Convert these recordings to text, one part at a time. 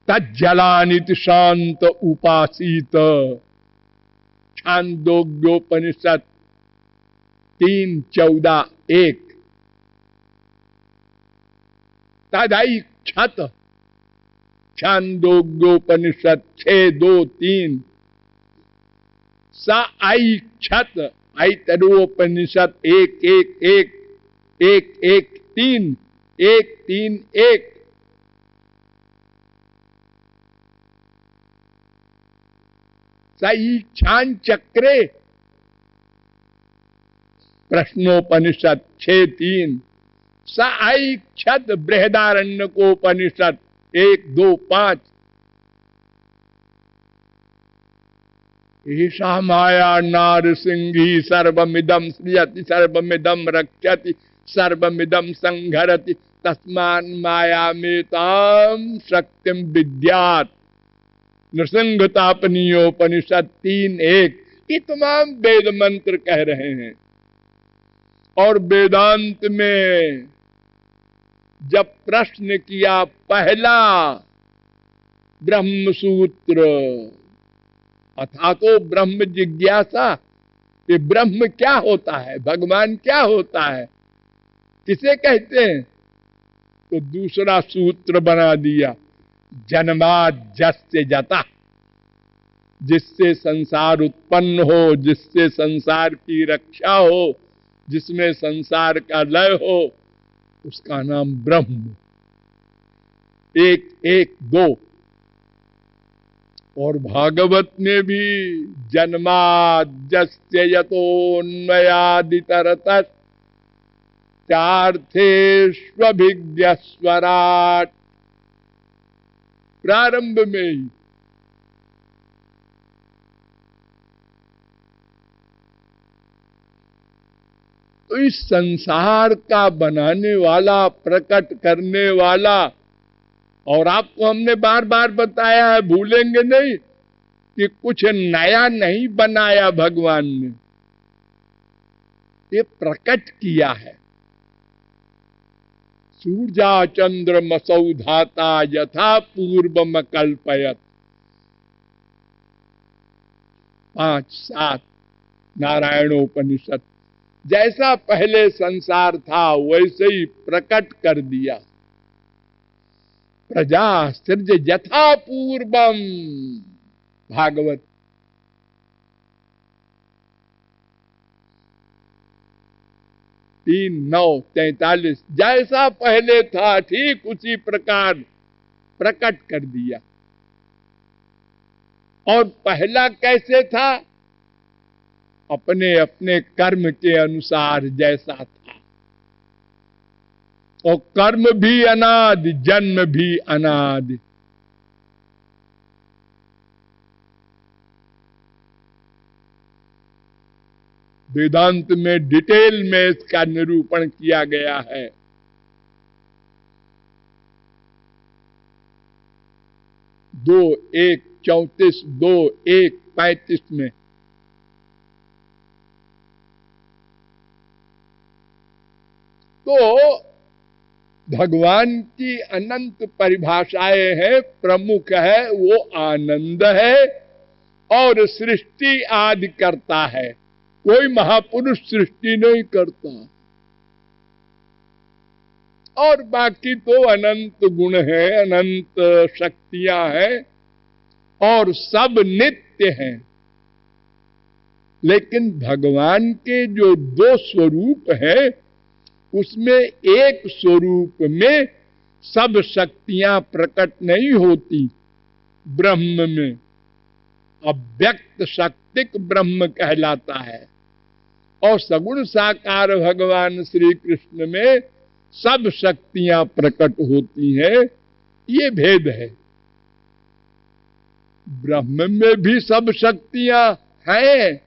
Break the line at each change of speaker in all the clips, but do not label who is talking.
तज्जलानिति शांत उपासीत। छांदोग्योपनिषद 3:14-1। तदैक्षत छांदोग्योपनिषद 6:2-3। स ऐक्षत ऐतरोपनिषद 1:1-1, 1:1-3, 1:3-1। सईक्षान चक्रे प्रश्नोपनिषद 6:3। स ऐक्षत बृहदारण्यकोपनिषद 1:2-5। ईशा माया नारसिंही सर्वमिदं सृजति सर्वमिदं रक्षति सर्वमिदं संहरति तस्मान् मायामेतां शक्तिं विद्यात्। नृसिंहतापनीयोपनिषद 3:1। ये तमाम वेद मंत्र कह रहे हैं। और वेदांत में जब प्रश्न किया पहला ब्रह्म सूत्र, अथा तो ब्रह्म जिज्ञासा, ये ब्रह्म क्या होता है, भगवान क्या होता है, किसे कहते हैं, तो दूसरा सूत्र बना दिया, जन्माद्यस्य जता, जिससे संसार उत्पन्न हो, जिससे संसार की रक्षा हो, जिसमें संसार का लय हो, उसका नाम ब्रह्म। 1:1-2। और भागवत में भी जन्माद्यस्य यतोऽन्वयादितरतश्चार्थेष्वभिज्ञस्वराट्, प्रारंभ में ही। तो इस संसार का बनाने वाला, प्रकट करने वाला, और आपको हमने बार बार बताया है, भूलेंगे नहीं, कि कुछ नया नहीं बनाया भगवान ने, ये प्रकट किया है। सूर्या चंद्रमसौ धाता यथा पूर्वम कल्पयत। 5:7 नारायणोपनिषद। जैसा पहले संसार था वैसे ही प्रकट कर दिया। प्रजा सृज यथा पूर्वम, भागवत। तीन 9:43। जैसा पहले था ठीक उसी प्रकार प्रकट कर दिया। और पहला कैसे था, अपने अपने कर्म के अनुसार जैसा था। और कर्म भी अनादि, जन्म भी अनादि। वेदांत में डिटेल में इसका निरूपण किया गया है। दो 1:34, 2:1:35 में। तो भगवान की अनंत परिभाषाएं हैं। प्रमुख है वो आनंद है और सृष्टि आदि करता है। कोई महापुरुष सृष्टि नहीं करता। और बाकी तो अनंत गुण है, अनंत शक्तियां हैं और सब नित्य हैं। लेकिन भगवान के जो दो स्वरूप हैं, उसमें एक स्वरूप में सब शक्तियां प्रकट नहीं होती। ब्रह्म में अव्यक्त शक्तिक ब्रह्म कहलाता है। और सगुण साकार भगवान श्री कृष्ण में सब शक्तियां प्रकट होती हैं। ये भेद है। ब्रह्म में भी सब शक्तियां हैं।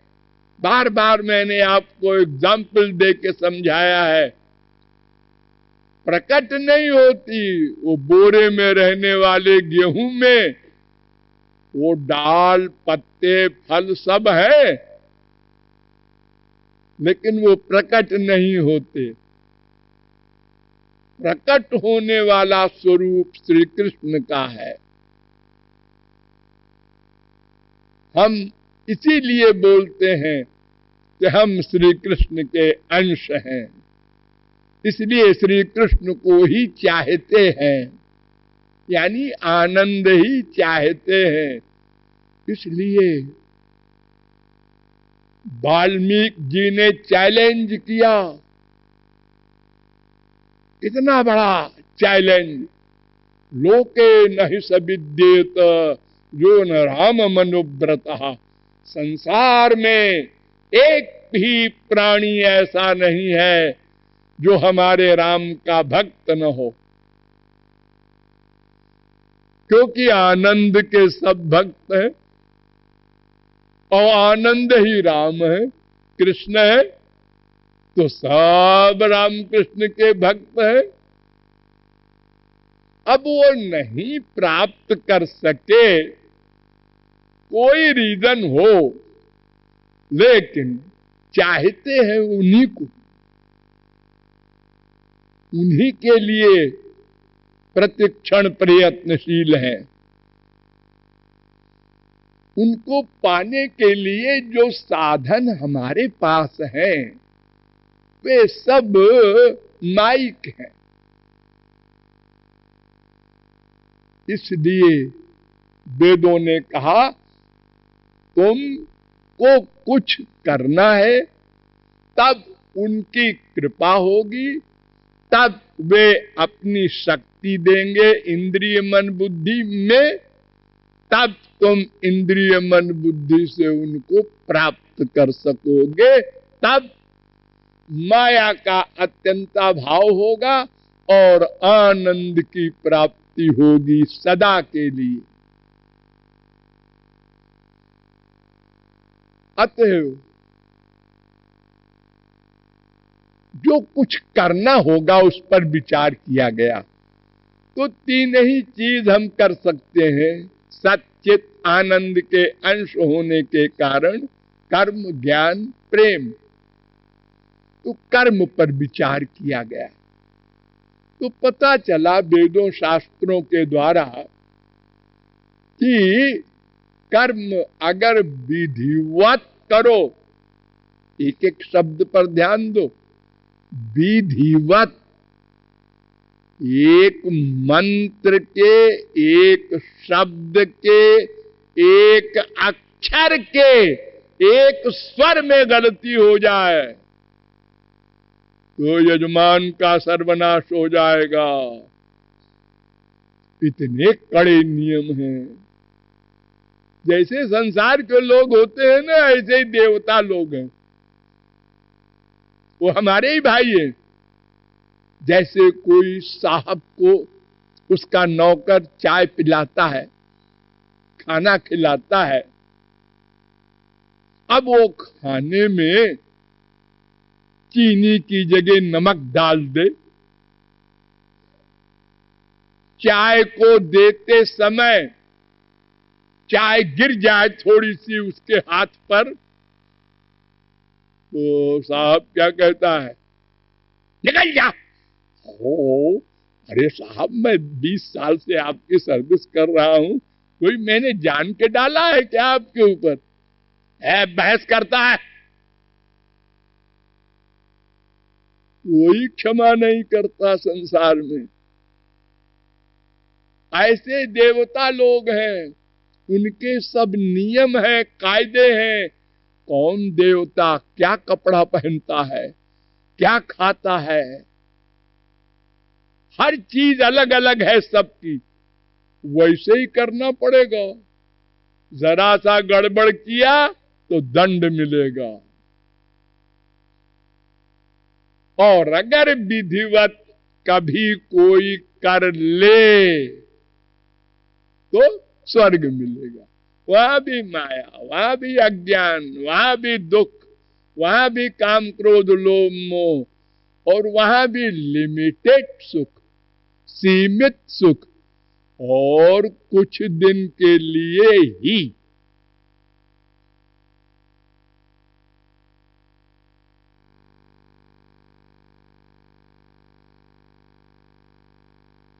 बार बार मैंने आपको एग्जाम्पल दे के समझाया है। प्रकट नहीं होती। वो बोरे में रहने वाले गेहूं में वो डाल, पत्ते, फल सब है, लेकिन वो प्रकट नहीं होते। प्रकट होने वाला स्वरूप श्री कृष्ण का है। हम इसीलिए बोलते हैं कि हम श्री कृष्ण के अंश हैं, इसलिए श्री कृष्ण को ही चाहते हैं, यानी आनंद ही चाहते हैं। इसलिए वाल्मीकि जी ने चैलेंज किया, इतना बड़ा चैलेंज, लोके नहि स विद्येत जो न राम मनुव्रतः। संसार में एक भी प्राणी ऐसा नहीं है जो हमारे राम का भक्त न हो, क्योंकि आनंद के सब भक्त हैं और आनंद ही राम है, कृष्ण है, तो सब राम कृष्ण के भक्त हैं। अब वो नहीं प्राप्त कर सके, कोई रीजन हो, लेकिन चाहते हैं उन्हीं को, उन्हीं के लिए प्रतिक्षण प्रयत्नशील हैं। उनको पाने के लिए जो साधन हमारे पास हैं वे सब माइक हैं। इसलिए वेदों ने कहा तुमको कुछ करना है, तब उनकी कृपा होगी, तब वे अपनी शक्ति देंगे इंद्रिय मन बुद्धि में, तब तुम इंद्रिय मन बुद्धि से उनको प्राप्त कर सकोगे, तब माया का अत्यंताभाव होगा और आनंद की प्राप्ति होगी सदा के लिए। अतएव जो कुछ करना होगा उस पर विचार किया गया। तो तीन ही चीज हम कर सकते हैं सच्चित आनंद के अंश होने के कारण, कर्म ज्ञान प्रेम। तो कर्म पर विचार किया गया तो पता चला वेदों शास्त्रों के द्वारा कि कर्म अगर विधिवत करो, एक एक शब्द पर ध्यान दो, विधिवत, एक मंत्र के, एक शब्द के, एक अक्षर के, एक स्वर में गलती हो जाए तो यजमान का सर्वनाश हो जाएगा। इतने कड़े नियम हैं। जैसे संसार के लोग होते हैं ना, ऐसे ही देवता लोग हैं, वो हमारे ही भाई हैं। जैसे कोई साहब को उसका नौकर चाय पिलाता है, खाना खिलाता है, अब वो खाने में चीनी की जगह नमक डाल दे, चाय को देते समय चाय गिर जाए थोड़ी सी उसके हाथ पर, तो साहब क्या कहता है, निकल जा। हो, अरे साहब मैं 20 साल से आपकी सर्विस कर रहा हूं, कोई मैंने जान के डाला है क्या आपके ऊपर? बहस करता है। कोई क्षमा नहीं करता संसार में। ऐसे देवता लोग हैं, उनके सब नियम है, कायदे हैं। कौन देवता क्या कपड़ा पहनता है, क्या खाता है, हर चीज अलग अलग है सबकी, वैसे ही करना पड़ेगा। जरा सा गड़बड़ किया तो दंड मिलेगा। और अगर विधिवत कभी कोई कर ले तो स्वर्ग मिलेगा। वहां भी माया, वहां भी अज्ञान, वहां भी दुख, वहां भी काम क्रोध लोभ मोह, और वहां भी लिमिटेड सुख, सीमित सुख, और कुछ दिन के लिए ही।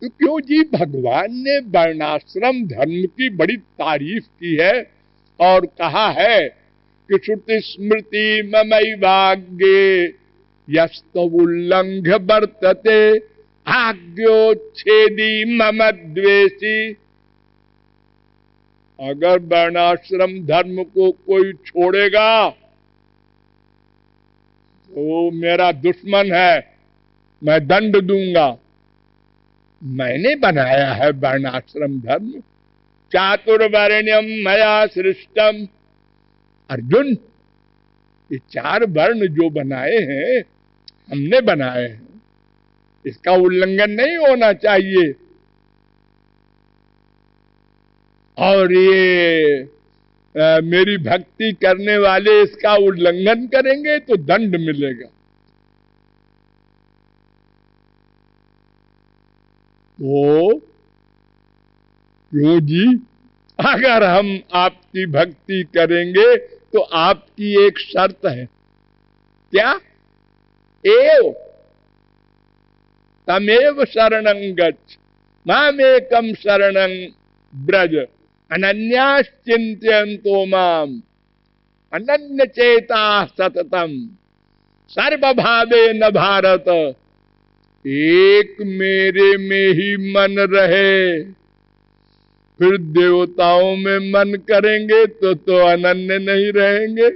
तो क्यों जी भगवान ने वर्णाश्रम धर्म की बड़ी तारीफ की है और कहा है कि श्रुति स्मृति ममई भाग्ये यस्तो उल्लंघ वर्तते आज्ञोच्छेदी मम द्वेषी। अगर वर्णाश्रम धर्म को कोई छोड़ेगा तो मेरा दुश्मन है, मैं दंड दूंगा। मैंने बनाया है वर्णाश्रम धर्म, चातुर्वर्ण्यम मया सृष्टम। अर्जुन, ये 4 वर्ण जो बनाए हैं हमने बनाए हैं, इसका उल्लंघन नहीं होना चाहिए। और ये मेरी भक्ति करने वाले इसका उल्लंघन करेंगे तो दंड मिलेगा। तो क्यों जी, अगर हम आपकी भक्ति करेंगे तो आपकी एक शर्त है। क्या? एव तमेव शरणं गच्छ मामेकं शरणं ब्रज अनन्याश्चिन्तयन्तो माम अनन्य चेता सततम सर्वभावेन भारत। एक मेरे में ही मन रहे, फिर देवताओं में मन करेंगे तो अनन्य नहीं रहेंगे।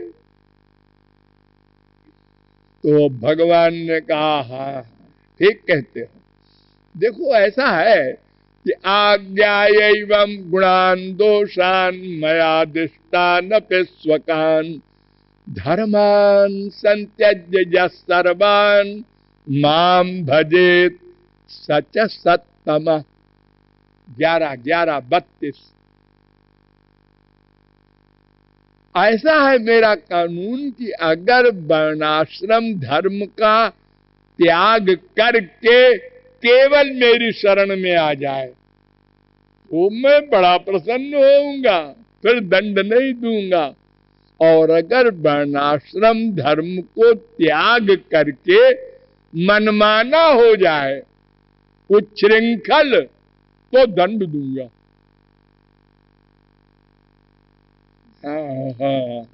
तो भगवान ने कहा हाँ ठीक कहते हो। देखो ऐसा है कि आज्ञायैवं गुणान् दोषान् मयादिष्टान् स्वकान् धर्मान् संत्यज्य यः सर्वान् माम भजेत सच सत्तम। 11-11-32। ऐसा है मेरा कानून कि अगर वर्णाश्रम धर्म का त्याग करके केवल मेरी शरण में आ जाए तो मैं बड़ा प्रसन्न होऊंगा, फिर दंड नहीं दूंगा। और अगर वर्णाश्रम धर्म को त्याग करके मनमाना हो जाए, उच्छृंखल, तो दंड दूंगा। हाँ।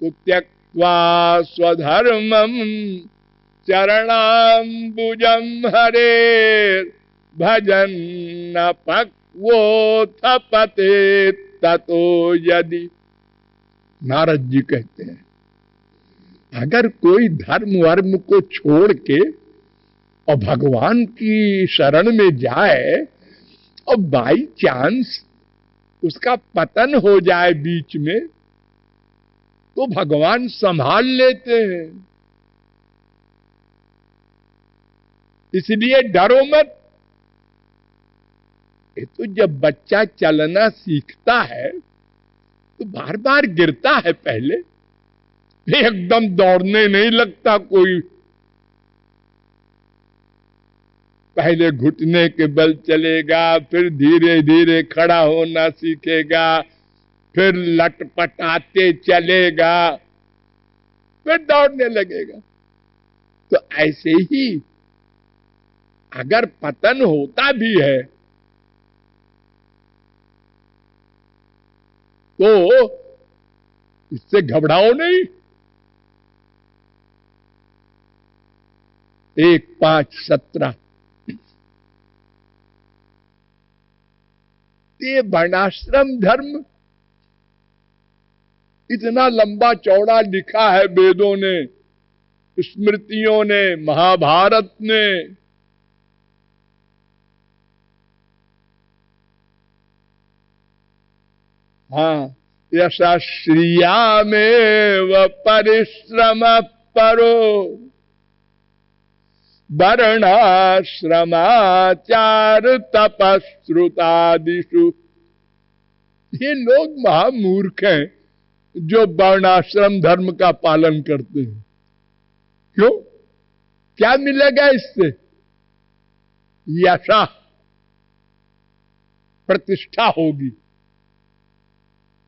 तो त्यक्त्वा स्वधर्मम चरणाम्बुजम हरे भजन न पक्वोऽथ पतेत् ततो यदि। नारद जी कहते हैं अगर कोई धर्म वर्म को छोड़ के और भगवान की शरण में जाए और बाई चांस उसका पतन हो जाए बीच में, तो भगवान संभाल लेते हैं। इसलिए डरो मत। ये तो जब बच्चा चलना सीखता है तो बार बार गिरता है, पहले एकदम दौड़ने नहीं लगता कोई। पहले घुटने के बल चलेगा, फिर धीरे धीरे खड़ा होना सीखेगा, फिर लटपटाते चलेगा, फिर दौड़ने लगेगा। तो ऐसे ही अगर पतन होता भी है तो इससे घबराओ नहीं। 1:5:17। ये वर्णाश्रम धर्म इतना लंबा चौड़ा लिखा है वेदों ने, स्मृतियों ने, महाभारत ने। हाँ, यशस्रियामेव परिश्रम परो वर्णाश्रमाचार तपश्रुतादिषु। ये लोग महामूर्ख हैं जो वर्णाश्रम धर्म का पालन करते हैं। क्यों? क्या मिलेगा इससे? यशा, प्रतिष्ठा होगी,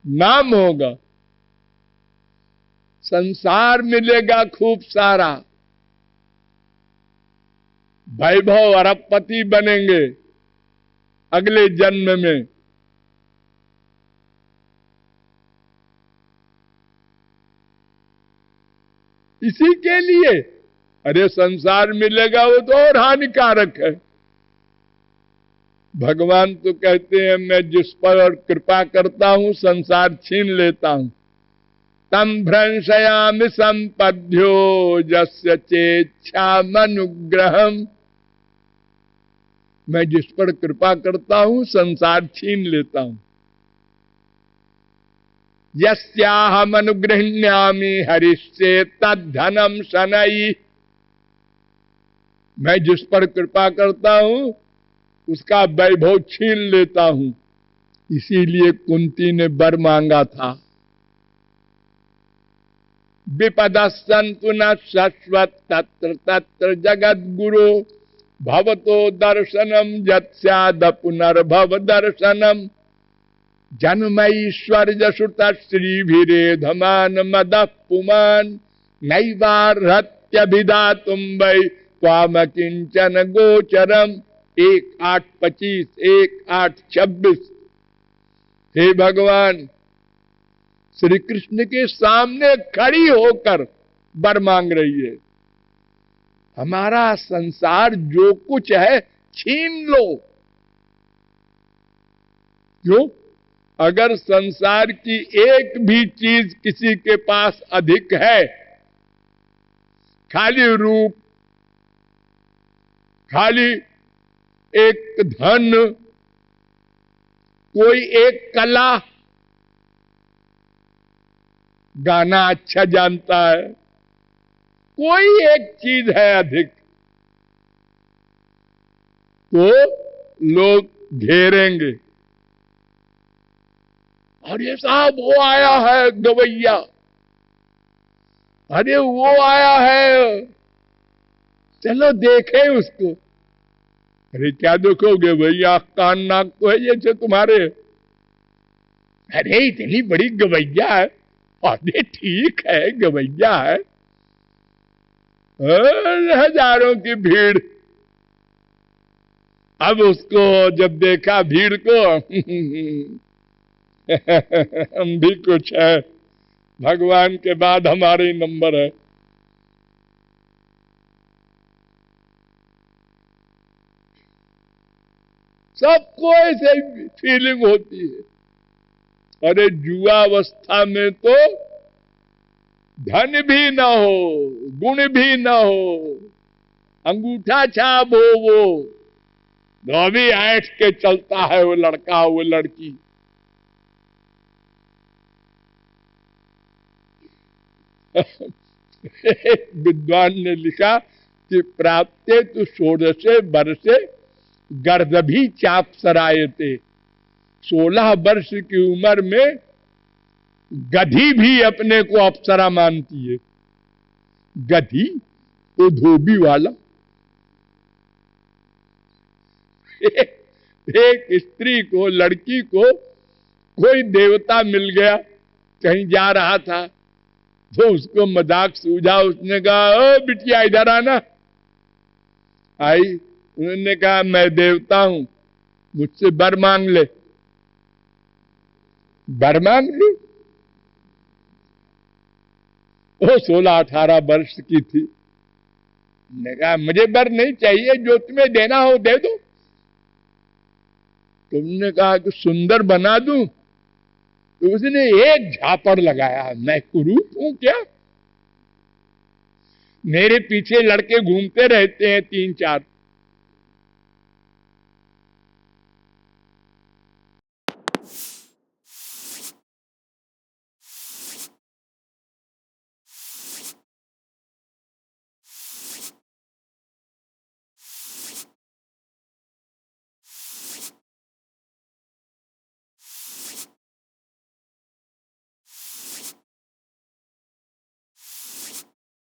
नाम होगा, संसार मिलेगा खूब सारा, वैभव अरबपति बनेंगे अगले जन्म में। इसी के लिए। अरे संसार मिलेगा वो तो और हानिकारक है। भगवान तो कहते हैं मैं जिस पर कृपा करता हूं संसार छीन लेता हूं। तम भ्रंशयामि संपद्यो जस्य चेच्छामनुग्रहम्। मैं जिस पर कृपा करता हूं संसार छीन लेता हूं। यस्याहम अनुगृह्णामि हरिष्ये तद्धनम शनैः। मैं जिस पर कृपा करता हूं उसका वैभव छीन लेता हूं। इसीलिए कुंती ने वर मांगा था, विपदस्सन्तु न शश्वत् तत्र तत्र जगद गुरु भवतो दर्शनम यत्स्याद पुनर्भव दर्शनम जन्मैश्वर्य श्रुत श्रीभिरेधमान मदः पुमान नैवार्हत्यभिधातुं वै त्वाम किंचन गोचरम। 1:8:25, 1:8:26। हे भगवान, श्री कृष्ण के सामने खड़ी होकर वर मांग रही है, हमारा संसार जो कुछ है छीन लो। क्यों? अगर संसार की एक भी चीज किसी के पास अधिक है, खाली रूप, खाली एक धन, कोई एक कला, गाना अच्छा जानता है, कोई एक चीज है अधिक, तो लोग घेरेंगे। और ये साहब वो आया है गवैया, अरे वो आया है, चलो देखें उसको। अरे क्या देखोगे भैया, कान नाक तो है जैसे तुम्हारे। अरे इतनी बड़ी गवैया है। अरे ठीक है गवैया है, हजारों की भीड़। अब उसको जब देखा भीड़ को हम भी कुछ है, भगवान के बाद हमारे ही नंबर है। सबको ऐसे फीलिंग होती है। अरे जुआवस्था में तो धन भी ना हो, गुण भी ना हो, अंगूठा छाप हो, वो भी ऐठ के चलता है वो लड़का वो लड़की। विद्वान ने लिखा कि प्राप्ते तो 16 वर्षे गर्दभी चाप सराये थे। 16 वर्ष की उम्र में गधी भी अपने को अप्सरा मानती है। गधी तो धोबी वाला। एक स्त्री को, लड़की को कोई देवता मिल गया, कहीं जा रहा था तो उसको मजाक सूझा। उसने कहा ओ बिटिया इधर आना। आई, उन्होंने कहा मैं देवता हूं, मुझसे वर मांग ले। वर मांग ली। वो 16-18 वर्ष की थी। ने कहा मुझे वर नहीं चाहिए, जो तुम्हें देना हो दे दो। तुमने कहा कि सुंदर बना दूं, तो उसने एक झापड़ लगाया, मैं कुरूप हूं क्या? मेरे पीछे लड़के घूमते रहते हैं 3-4,